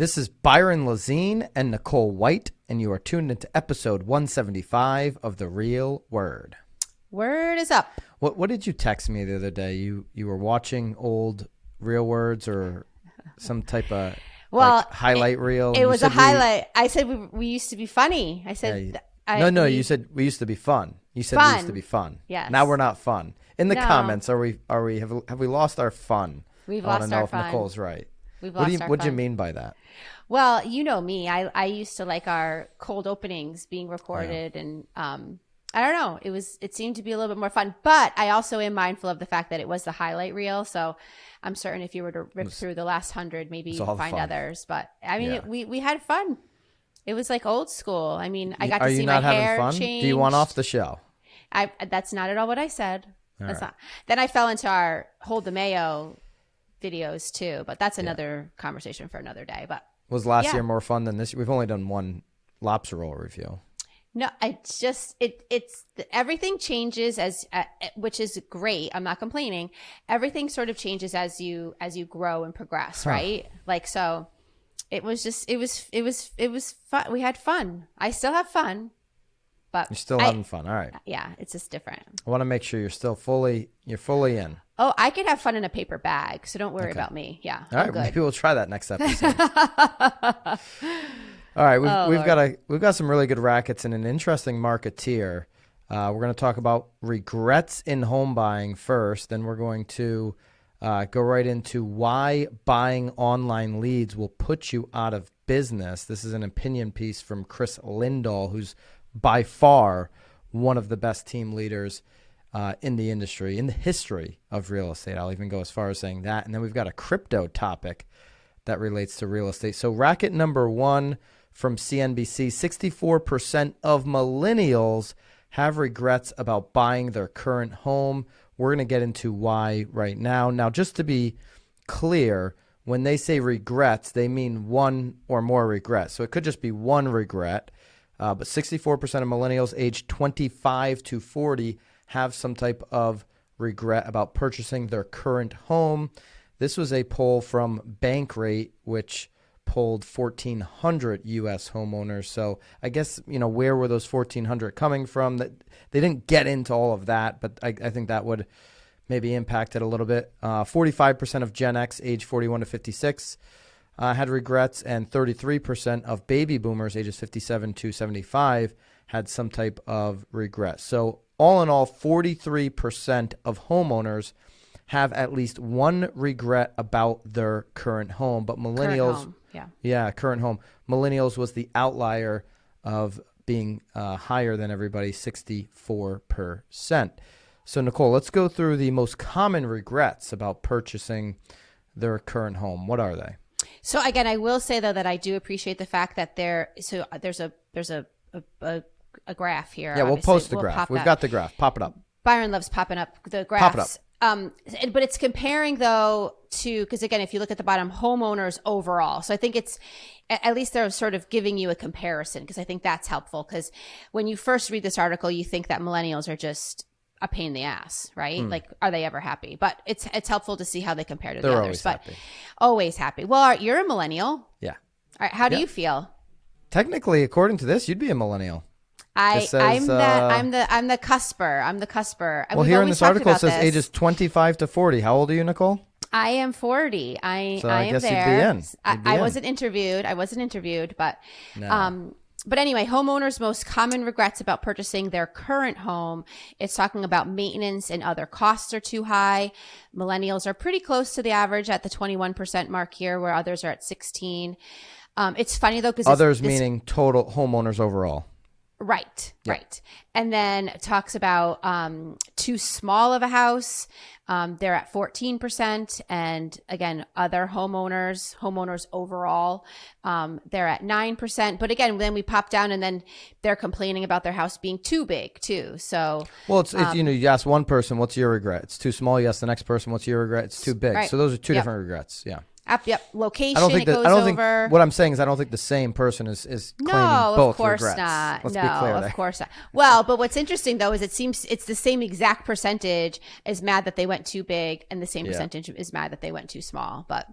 This is Byron Lazine and Nicole White, and you are tuned into episode 175 of The Real Word. Word is up. What did you text me the other day? You were watching old Real Words or some type of highlight reel? It was a highlight. I said we used to be funny. I said... You said we used to be fun. You said we used to be fun. Yes. Now we're not fun. In the comments, have we lost our fun? We've lost our fun. Nicole's right. We've lost our fun. What do you mean by that? Well, you know me. I used to like our cold openings being recorded, and I don't know. It seemed to be a little bit more fun, but I also am mindful of the fact that it was the highlight reel. So I'm certain if you were to rip through the last 100, maybe you'd find others. But I mean, we had fun. It was like old school. I mean, I got to see my hair change. Do you want off the show? That's not at all what I said. Not. Then I fell into our Hold the Mayo videos too, but that's another conversation for another day. But was last year more fun than this? We've only done one lobster roll review. No, it's just it's everything changes which is great. I'm not complaining. Everything sort of changes as you grow and progress, right? Like so. It was fun. We had fun. I still have fun, but you're still having fun. All right. Yeah, it's just different. I want to make sure you're fully in. Oh, I could have fun in a paper bag, so don't worry about me. Yeah. All right. Maybe we'll try that next episode. All right. We've got some really good rackets and an interesting marketeer. We're going to talk about regrets in home buying first. Then we're going to go right into why buying online leads will put you out of business. This is an opinion piece from Chris Lindahl, who's by far one of the best team leaders in the industry, in the history of real estate. I'll even go as far as saying that. And then we've got a crypto topic that relates to real estate. So Racket number one from CNBC, 64% of millennials have regrets about buying their current home. We're going to get into why right now. Now, just to be clear, when they say regrets, they mean one or more regrets. So it could just be one regret. But 64% of millennials aged 25 to 40 have some type of regret about purchasing their current home. This was a poll from Bankrate, which polled 1,400 U.S. homeowners. So I guess, where were those 1,400 coming from? That they didn't get into all of that, but I think that would maybe impact it a little bit. 45% of Gen X, age 41 to 56, had regrets, and 33% of baby boomers, ages 57 to 75, had some type of regret. So all in all, 43% of homeowners have at least one regret about their current home. But millennials, current home. Millennials was the outlier of being higher than everybody, 64%. So Nicole, let's go through the most common regrets about purchasing their current home. What are they? So again, I will say though that I do appreciate the fact that there's a graph here. Yeah, we'll post the graph. We've got the graph. Pop it up. Byron loves popping up the graphs. Pop it up. But it's comparing though to, because again, if you look at the bottom, homeowners overall. So I think it's, at least they're sort of giving you a comparison, because I think that's helpful. Because when you first read this article, you think that millennials are just a pain in the ass, right? Like, are they ever happy? But it's helpful to see how they compare to the others. But always happy. Well, you're a millennial. Yeah. All right. How do you feel? Technically, according to this, you'd be a millennial. I'm the cusper. I'm the cusper. Well, here in this article it says ages 25 to 40. How old are you, Nicole? I am 40. I guess am you'd there. be in. I wasn't interviewed, but but anyway, homeowners' most common regrets about purchasing their current home. It's talking about maintenance and other costs are too high. Millennials are pretty close to the average at the 21% mark here, where others are at 16. It's funny though, because others meaning total homeowners overall. Right. And then it talks about too small of a house. They're at 14%. And again, other homeowners overall, they're at 9%. But again, then we pop down and then they're complaining about their house being too big too. So, well, it's you ask one person, what's your regret? It's too small. You ask the next person, what's your regret? It's too big. Right. So those are two different regrets. Yeah. Yep. Location. I don't think it that. goes I don't think over. what I'm saying is I don't think the same person is claiming No, both of course regrets. not. Let's No, be clear of there. course not. Well, but what's interesting though is it seems it's the same exact percentage is mad that they went too big, and the same percentage is mad that they went too small. But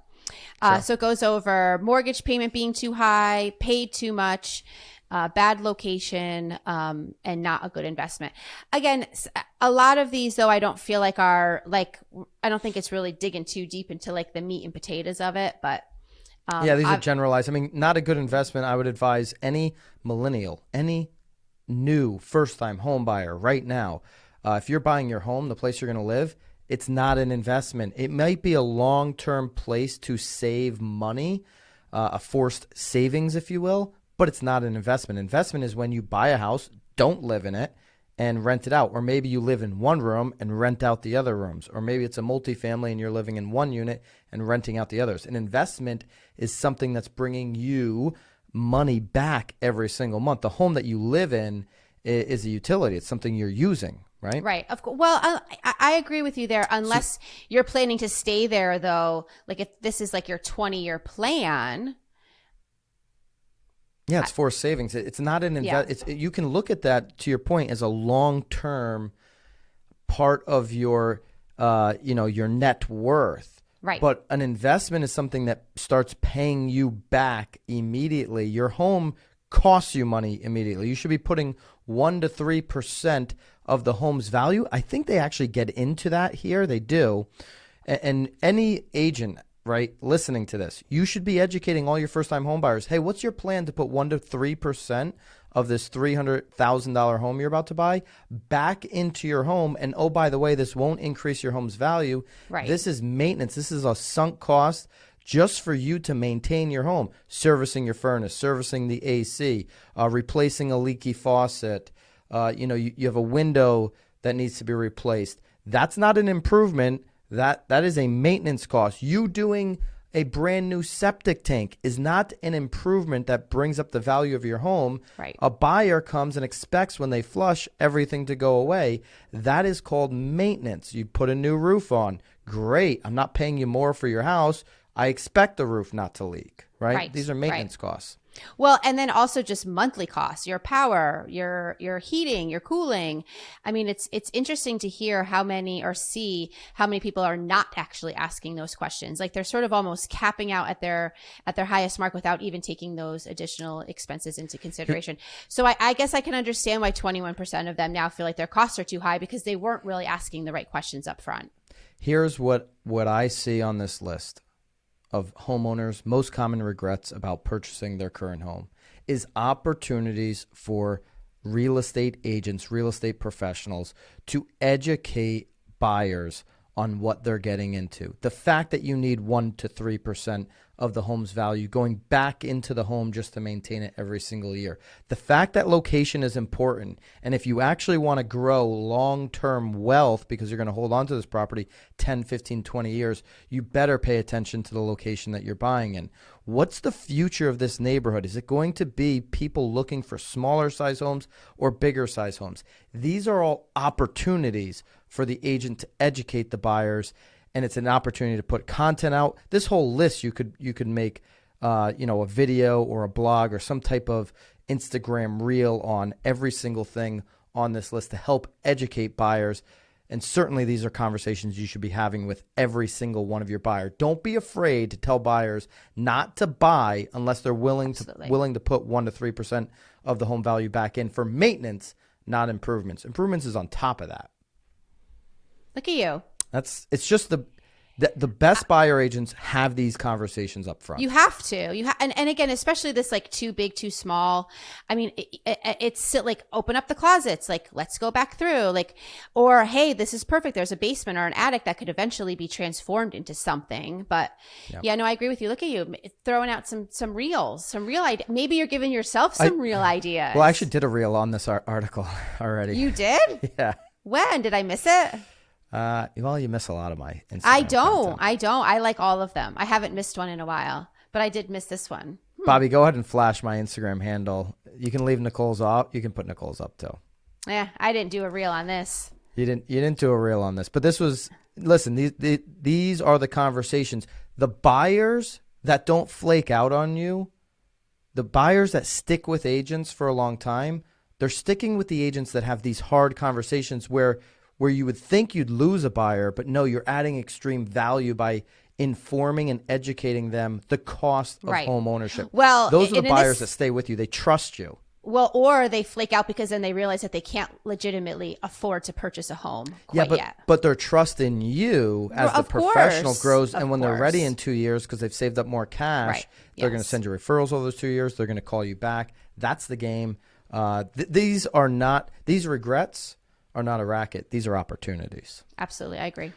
so it goes over mortgage payment being too high, paid too much, bad location, and not a good investment. Again, a lot of these though I don't feel like are like I don't think it's really digging too deep into like the meat and potatoes of it, but. Yeah, these are generalized. I mean, not a good investment. I would advise any millennial, any new first-time home buyer right now, if you're buying your home, the place you're going to live, it's not an investment. It might be a long-term place to save money, a forced savings, if you will, but it's not an investment. Investment is when you buy a house, don't live in it, and rent it out. Or maybe you live in one room and rent out the other rooms. Or maybe it's a multifamily and you're living in one unit and renting out the others. An investment is something that's bringing you money back every single month. The home that you live in is a utility. It's something you're using, right? Right. Of course. Well, I agree with you there. Unless you're planning to stay there, though, like if this is like your 20-year plan. Yeah, it's forced savings. It's not an invest. You can look at that, to your point, as a long-term part of your, your net worth. Right. But an investment is something that starts paying you back immediately. Your home costs you money immediately. You should be putting 1 to 3% of the home's value. I think they actually get into that here. They do. And any agent, right, listening to this, you should be educating all your first-time home buyers. Hey, what's your plan to put 1 to 3% of this $300,000 home you're about to buy back into your home? And oh, by the way, this won't increase your home's value. Right. This is maintenance. This is a sunk cost just for you to maintain your home, servicing your furnace, servicing the AC, replacing a leaky faucet. You have a window that needs to be replaced. That's not an improvement. That is a maintenance cost. You doing a brand new septic tank is not an improvement that brings up the value of your home. Right. A buyer comes and expects when they flush everything to go away. That is called maintenance. You put a new roof on. Great. I'm not paying you more for your house. I expect the roof not to leak, right? These are maintenance costs. Well, and then also just monthly costs, your power, your heating, your cooling. I mean, it's interesting to hear how many or see how many people are not actually asking those questions. Like they're sort of almost capping out at their highest mark without even taking those additional expenses into consideration. So I guess I can understand why 21% of them now feel like their costs are too high because they weren't really asking the right questions up front. Here's what I see on this list of homeowners' most common regrets about purchasing their current home is opportunities for real estate agents, real estate professionals to educate buyers on what they're getting into. The fact that you need 1 to 3% of the home's value going back into the home just to maintain it every single year. The fact that location is important. And if you actually want to grow long-term wealth because you're going to hold on to this property 10, 15, 20 years, you better pay attention to the location that you're buying in. What's the future of this neighborhood? Is it going to be people looking for smaller size homes or bigger size homes? These are all opportunities for the agent to educate the buyers, and it's an opportunity to put content out. This whole list you could make a video or a blog or some type of Instagram reel on every single thing on this list to help educate buyers. And certainly these are conversations you should be having with every single one of your buyers. Don't be afraid to tell buyers not to buy unless they're willing to put 1 to 3% of the home value back in for maintenance, not improvements. Improvements is on top of that. Look at you. It's just the best buyer agents have these conversations up front. You have to. And again, especially this like too big, too small. I mean, it's like open up the closets. Like let's go back through. Like, or hey, this is perfect. There's a basement or an attic that could eventually be transformed into something. But yeah, no, I agree with you. Look at you throwing out some reels, some real idea. Maybe you're giving yourself some real ideas. Well, I actually did a reel on this article already. You did? Yeah. When did I miss it? Well, you miss a lot of my Instagram I don't. content. I like all of them. I haven't missed one in a while, but I did miss this one. Bobby, go ahead and flash my Instagram handle. You can leave Nicole's off. You can put Nicole's up too. Yeah, I didn't do a reel on this. You didn't do a reel on this, but this was. Listen, these are the conversations. The buyers that don't flake out on you, the buyers that stick with agents for a long time, they're sticking with the agents that have these hard conversations where you would think you'd lose a buyer, but no, you're adding extreme value by informing and educating them the cost of home ownership. Well, those are the buyers that stay with you. They trust you. Well, or they flake out because then they realize that they can't legitimately afford to purchase a home quite yet. But they're trusting you as the professional grows. And when they're ready in 2 years, because they've saved up more cash, they're going to send you referrals over those 2 years. They're going to call you back. That's the game. These regrets are not a racket. These are opportunities. Absolutely. I agree.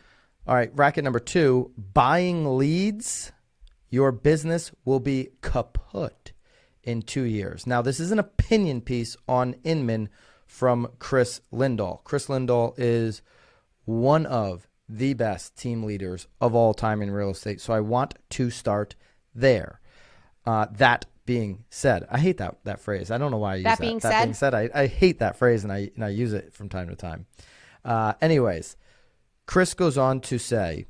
All right. Racket number 2, buying leads. Your business will be kaput in 2 years. Now, this is an opinion piece on Inman from Chris Lindahl. Chris Lindahl is one of the best team leaders of all time in real estate. So I want to start there. That being said, I hate that phrase. I don't know why I use that. That being said, I hate that phrase, and I use it from time to time. Anyways, Chris goes on to say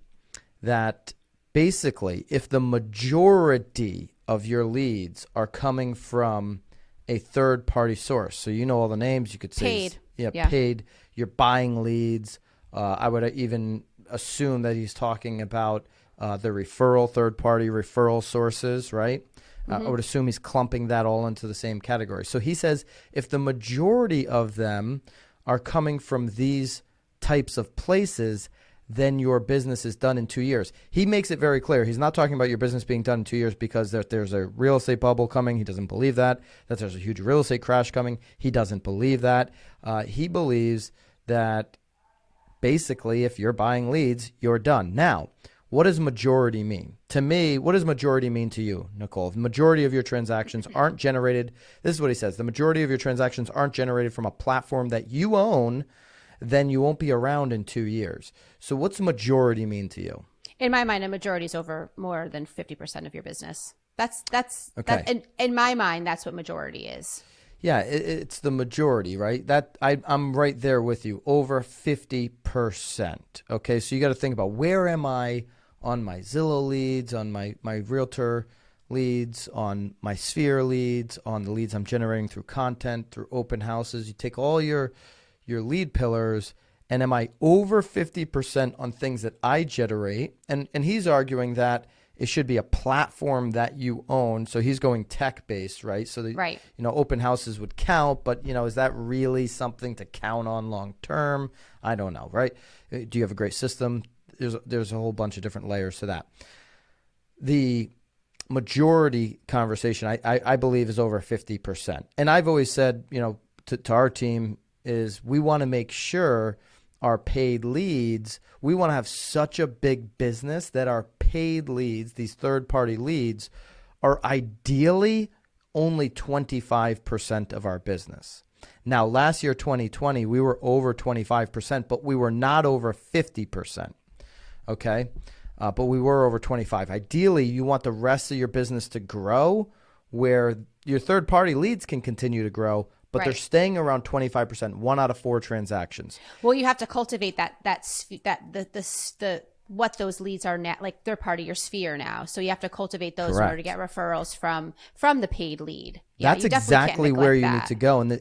that basically, if the majority of your leads are coming from a third-party source, so you know all the names, you could say paid. You're buying leads. I would even assume that he's talking about the third-party referral sources, right? I would assume he's clumping that all into the same category. So he says if the majority of them are coming from these types of places, then your business is done in 2 years. He makes it very clear. He's not talking about your business being done in 2 years because there's a real estate bubble coming. He doesn't believe that. That there's a huge real estate crash coming. He doesn't believe that. He believes that basically if you're buying leads, you're done. Now, what does majority mean? To me, what does majority mean to you, Nicole? If the majority of your transactions aren't generated, this is what he says, the majority of your transactions aren't generated from a platform that you own, then you won't be around in 2 years. So what's majority mean to you? In my mind, a majority is over more than 50% of your business. That's okay. That, in my mind, that's what majority is. Yeah, it's the majority, right? I'm right there with you, over 50%. Okay, so you got to think about where am I on my Zillow leads, on my realtor leads, on my Sphere leads, on the leads I'm generating through content, through open houses. You take all your lead pillars, and am I over 50% on things that I generate? And he's arguing that it should be a platform that you own. So he's going tech-based, right? So open houses would count, but is that really something to count on long term? I don't know, right? Do you have a great system? There's a whole bunch of different layers to that. The majority conversation, I believe, is over 50%. And I've always said, to our team, is we want to make sure our paid leads, we want to have such a big business that our paid leads, these third-party leads, are ideally only 25% of our business. Now, last year, 2020, we were over 25%, but we were not over 50%, okay? But we were over 25. Ideally, you want the rest of your business to grow where your third-party leads can continue to grow, but they're staying around 25%, 1 out of 4 transactions. Well, you have to cultivate what those leads are now, like they're part of your sphere now. So you have to cultivate those in order to get referrals from the paid lead. Yeah, that's exactly where you need to go. And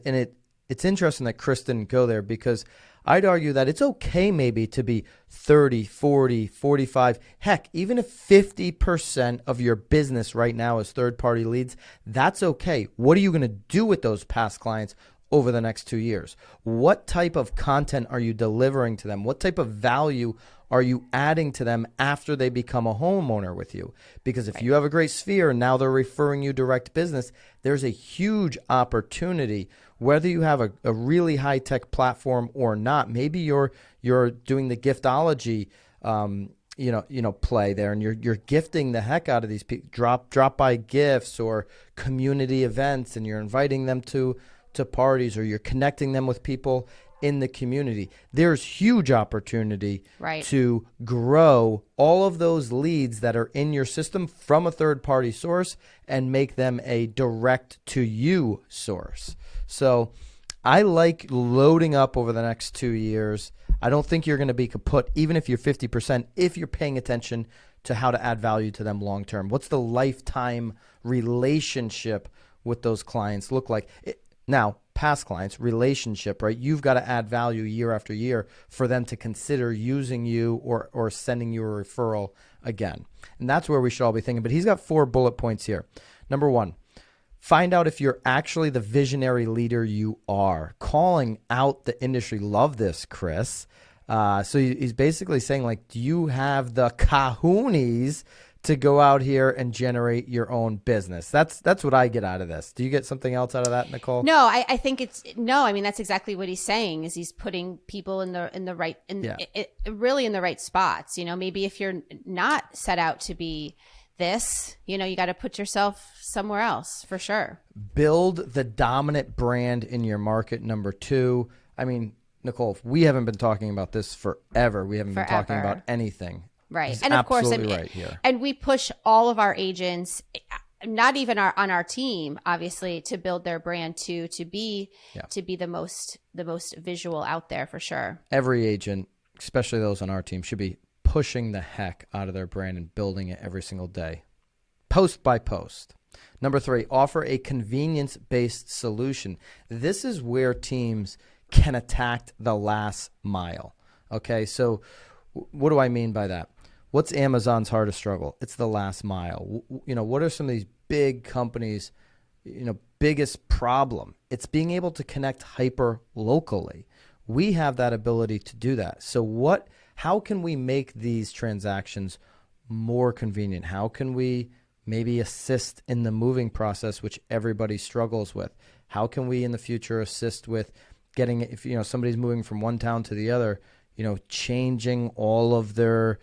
it's interesting that Chris didn't go there, because I'd argue that it's okay maybe to be 30, 40, 45. Heck, even if 50% of your business right now is third-party leads, that's okay. What are you going to do with those past clients over the next 2 years? What type of content are you delivering to them? What type of value are you adding to them after they become a homeowner with you? Because if you have a great sphere and now they're referring you direct business, there's a huge opportunity. Whether you have a really high-tech platform or not, maybe you're doing the giftology play there, and you're gifting the heck out of these people, drop by gifts or community events, and you're inviting them to parties, or you're connecting them with people in the community. There's huge opportunity to grow all of those leads that are in your system from a third-party source and make them a direct-to-you source. So I like loading up over the next 2 years. I don't think you're going to be kaput, even if you're 50%, if you're paying attention to how to add value to them long term? What's the lifetime relationship with those clients look like? Now, past clients, relationship, right? You've got to add value year after year for them to consider using you or sending you a referral again. And that's where we should all be thinking. But he's got 4 bullet points here. Number 1, find out if you're actually the visionary leader you are. Calling out the industry. Love this, Chris. So he's basically saying, like, do you have the kahunas to go out here and generate your own business? That's what I get out of this. Do you get something else out of that, Nicole? No, I think I mean, that's exactly what he's saying, is he's putting people in the right, really in the right spots. You know, maybe if you're not set out to be this, you know, you got to put yourself somewhere else for sure. Build the dominant brand in your market. Number 2, I mean, Nicole, we haven't been talking about this forever. We haven't been talking about anything. Right. He's and of course, right here. And we push all of our agents, not even on our team, obviously, to build their brand to be the most visual out there for sure. Every agent, especially those on our team, should be pushing the heck out of their brand and building it every single day, post by post. Number 3, offer a convenience-based solution. This is where teams can attack the last mile. Okay, so what do I mean by that? What's Amazon's hardest struggle? It's the last mile. You know, what are some of these big companies, you know, biggest problem? It's being able to connect hyper locally. We have that ability to do that. So how can we make these transactions more convenient? How can we maybe assist in the moving process, which everybody struggles with? How can we in the future assist with getting, if, you know, somebody's moving from one town to the other, you know, changing all of their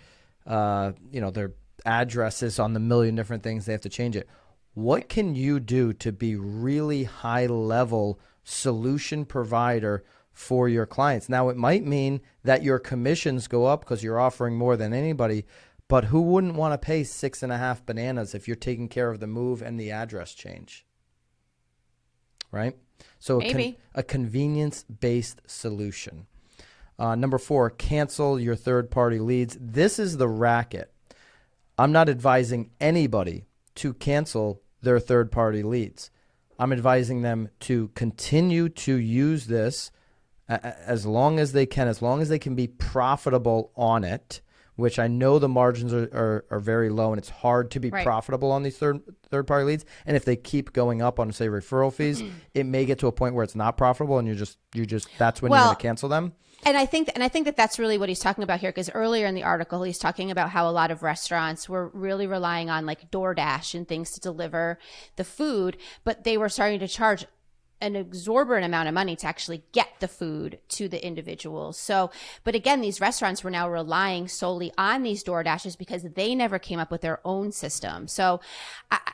their addresses on the million different things they have to change it. What can you do to be really high level solution provider for your clients? Now, it might mean that your commissions go up because you're offering more than anybody, but who wouldn't want to pay 6.5 bananas if you're taking care of the move and the address change? Right? So a convenience-based solution. Number 4, cancel your third-party leads. This is the racket. I'm not advising anybody to cancel their third-party leads. I'm advising them to continue to use this as long as they can, as long as they can be profitable on it, which I know the margins are very low, and it's hard to be profitable on these third-party leads. And if they keep going up on, say, referral fees, it may get to a point where it's not profitable, and you're just that's when you're going to cancel them. And I think that that's really what he's talking about here, because earlier in the article, he's talking about how a lot of restaurants were really relying on like DoorDash and things to deliver the food, but they were starting to charge an exorbitant amount of money to actually get the food to the individuals. So, but again, these restaurants were now relying solely on these DoorDashes because they never came up with their own system. So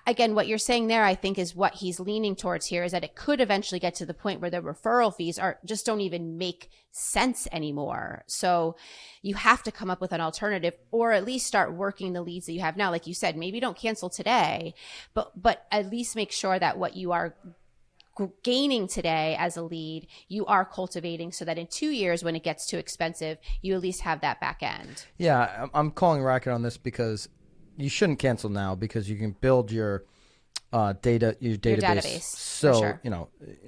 again, what you're saying there, I think, is what he's leaning towards here, is that it could eventually get to the point where the referral fees just don't even make sense anymore. So you have to come up with an alternative, or at least start working the leads that you have now. Like you said, maybe don't cancel today, but at least make sure that what you are gaining today as a lead, you are cultivating, so that in 2 years, when it gets too expensive, you at least have that back end. Yeah, I'm calling Racket on this because you shouldn't cancel now, because you can build your database so sure.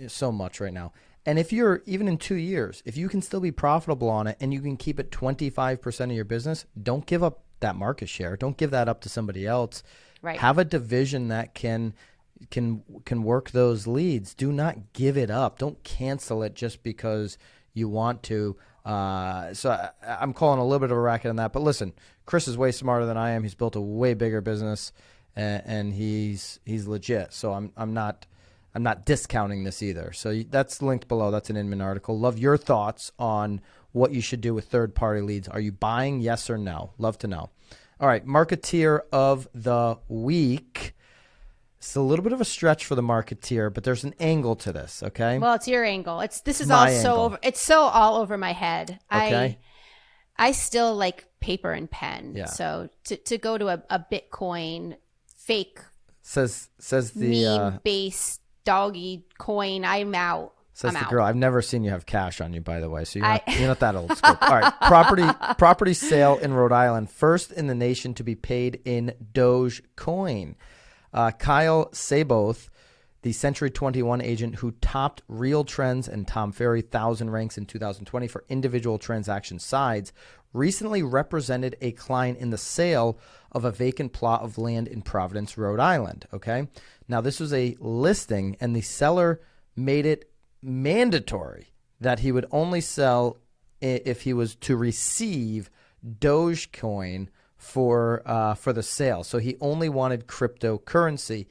So much right now. And if you're even in 2 years, if you can still be profitable on it and you can keep it 25% of your business, don't give up that market share. Don't give that up to somebody else. Right. Have a division that can work those leads. Do not give it up. Don't cancel it just because you want to. So I'm calling a little bit of a racket on that. But listen, Chris is way smarter than I am. He's built a way bigger business, and he's legit. So I'm not discounting this either. So that's linked below. That's an Inman article. Love your thoughts on what you should do with third-party leads. Are you buying? Yes or no? Love to know. All right, Marketeer of the Week. It's a little bit of a stretch for the marketeer, but there's an angle to this, okay? Well, it's your angle. It's so all over my head. Okay. I still like paper and pen. Yeah. So to go to a Bitcoin fake says the meme based doggy coin, I'm out. Says I'm the out. girl. I've never seen you have cash on you, by the way. So you're not that old school. All right. Property sale in Rhode Island. First in the nation to be paid in Dogecoin. Kyle Saboth, the Century 21 agent who topped Real Trends and Tom Ferry 1,000 ranks in 2020 for individual transaction sides, recently represented a client in the sale of a vacant plot of land in Providence, Rhode Island. Okay. Now, this was a listing, and the seller made it mandatory that he would only sell if he was to receive Dogecoin for the sale. So he only wanted cryptocurrency.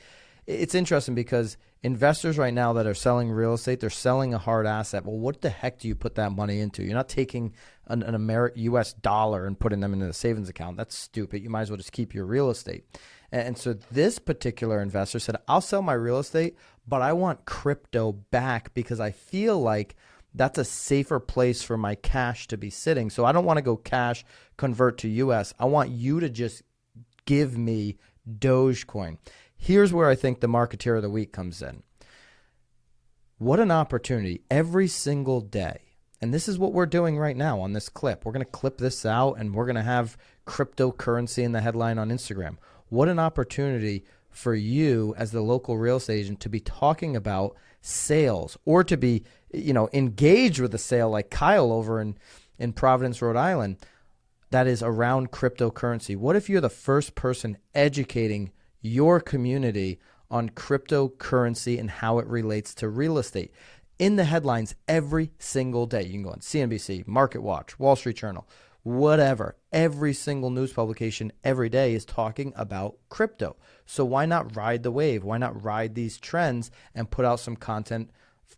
It's interesting because investors right now that are selling real estate, they're selling a hard asset. Well, what the heck do you put that money into? You're not taking an US dollar and putting them into the savings account. That's stupid. You might as well just keep your real estate. And so this particular investor said, I'll sell my real estate, but I want crypto back because I feel like that's a safer place for my cash to be sitting. So I don't want to go cash, convert to US. I want you to just give me Dogecoin. Here's where I think the marketeer of the week comes in. What an opportunity every single day. And this is what we're doing right now on this clip. We're going to clip this out and we're going to have cryptocurrency in the headline on Instagram. What an opportunity for you as the local real estate agent to be talking about sales or to be, engaged with a sale like Kyle over in Providence, Rhode Island, that is around cryptocurrency. What if you're the first person educating your community on cryptocurrency and how it relates to real estate? In the headlines every single day. You can go on CNBC, Market Watch, Wall Street Journal, whatever. Every single news publication every day is talking about crypto. So why not ride the wave? Why not ride these trends and put out some content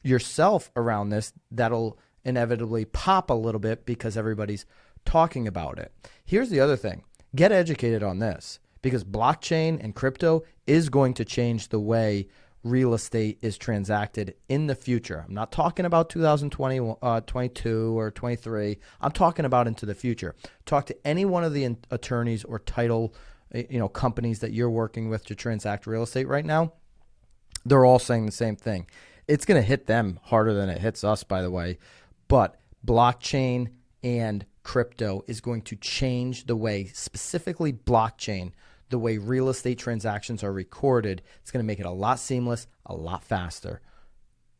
yourself around this that'll inevitably pop a little bit because everybody's talking about it? Here's the other thing. Get educated on this because blockchain and crypto is going to change the way real estate is transacted in the future. I'm not talking about 2020, 22 or 23. I'm talking about into the future. Talk to any one of the attorneys or title, companies that you're working with to transact real estate right now. They're all saying the same thing. It's going to hit them harder than it hits us, by the way. But blockchain and crypto is going to change the way, specifically blockchain, the way real estate transactions are recorded. It's going to make it a lot seamless, a lot faster.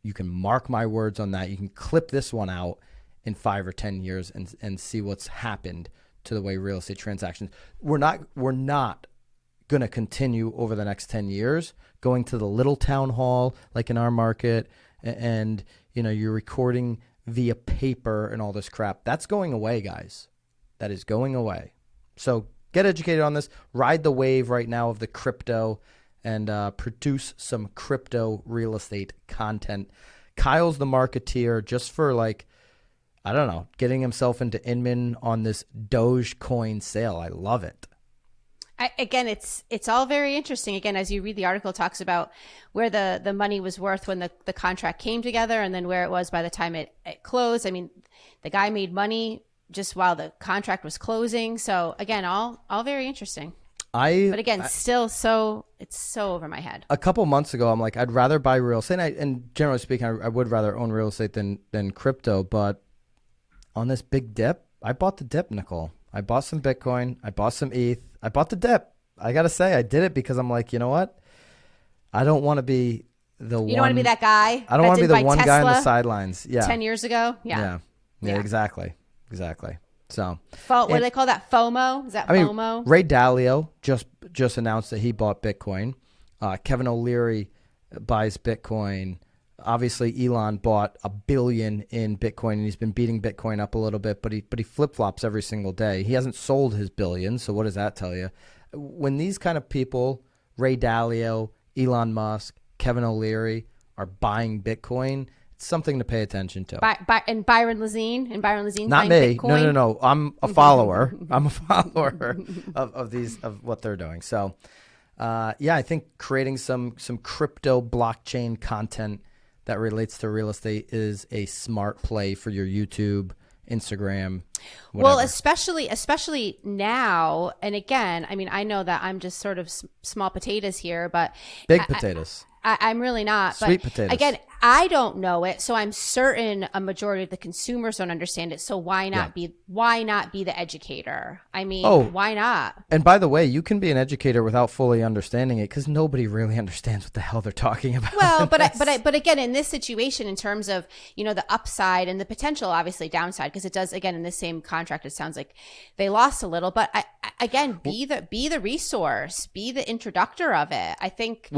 You can mark my words on that. You can clip this one out in 5 or 10 years and see what's happened to the way real estate transactions. We're not going to continue over the next 10 years going to the little town hall like in our market and you're recording via paper and all this crap. That's going away, guys. That is going away. So get educated on this. Ride the wave right now of the crypto and produce some crypto real estate content. Kyle's the marketeer just for getting himself into Inman on this Dogecoin sale. I love it. It's all very interesting. Again, as you read the article, it talks about where the money was worth when the contract came together and then where it was by the time it closed. I mean, the guy made money just while the contract was closing. So again, all very interesting. But again, it's so over my head. A couple months ago, I'm like, I'd rather buy real estate. And generally speaking, I would rather own real estate than crypto. But on this big dip, I bought the dip, Nicole. I bought some Bitcoin. I bought some ETH. I bought the dip. I got to say, I did it because I'm like, you know what? I don't want to be the one. You don't want to be that guy. I don't want to be the one guy on the sidelines. Yeah. 10 years ago. Yeah. Exactly. So, what do they call that? FOMO? Is that FOMO? Ray Dalio just announced that he bought Bitcoin. Kevin O'Leary buys Bitcoin. Obviously, Elon bought $1 billion in Bitcoin, and he's been beating Bitcoin up a little bit, but he flip-flops every single day. He hasn't sold his billion, so what does that tell you? When these kind of people, Ray Dalio, Elon Musk, Kevin O'Leary, are buying Bitcoin, it's something to pay attention to. And Byron Lazine? Not me. Bitcoin? No. I'm a follower. I'm a follower of what they're doing. So, I think creating some crypto blockchain content that relates to real estate is a smart play for your YouTube, Instagram, whatever. Well, especially now, and again, I mean, I know that I'm just sort of small potatoes here, but Big potatoes. I'm really not. Sweet But potatoes. again, I don't know it, so I'm certain a majority of the consumers don't understand it. So why not be the educator? I mean, why not? And by the way, you can be an educator without fully understanding it because nobody really understands what the hell they're talking about. Well, but again, in this situation, in terms of, you know, the upside and the potential, obviously downside, because it does, again, in this same contract, it sounds like they lost a little. But again, be the resource, be the introductor of it. I think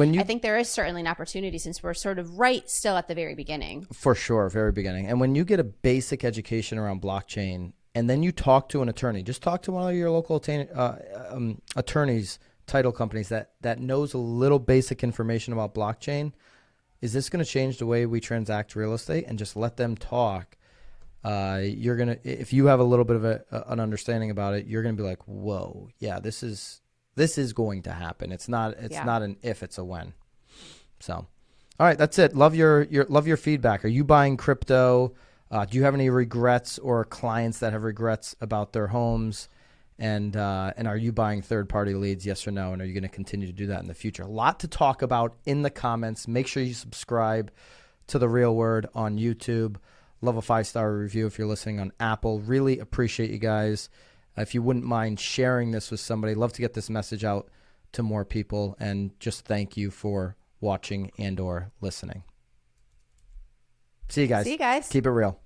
there is certainly an opportunity since we're sort of still at the very beginning. For sure, very beginning. And when you get a basic education around blockchain, and then you talk to an attorney, just talk to one of your local attorneys, title companies that knows a little basic information about blockchain. Is this going to change the way we transact real estate? And just let them talk. You're gonna, if you have a little bit of an understanding about it, you're gonna be like, whoa, yeah, this is going to happen. It's not an if, it's a when. So, all right, that's it. Love your feedback. Are you buying crypto? Do you have any regrets or clients that have regrets about their homes? And are you buying third-party leads, yes or no? And are you going to continue to do that in the future? A lot to talk about in the comments. Make sure you subscribe to The Real Word on YouTube. Love a 5-star review if you're listening on Apple. Really appreciate you guys. If you wouldn't mind sharing this with somebody, love to get this message out to more people. And just thank you for watching and or listening. See you guys. See you guys. Keep it real.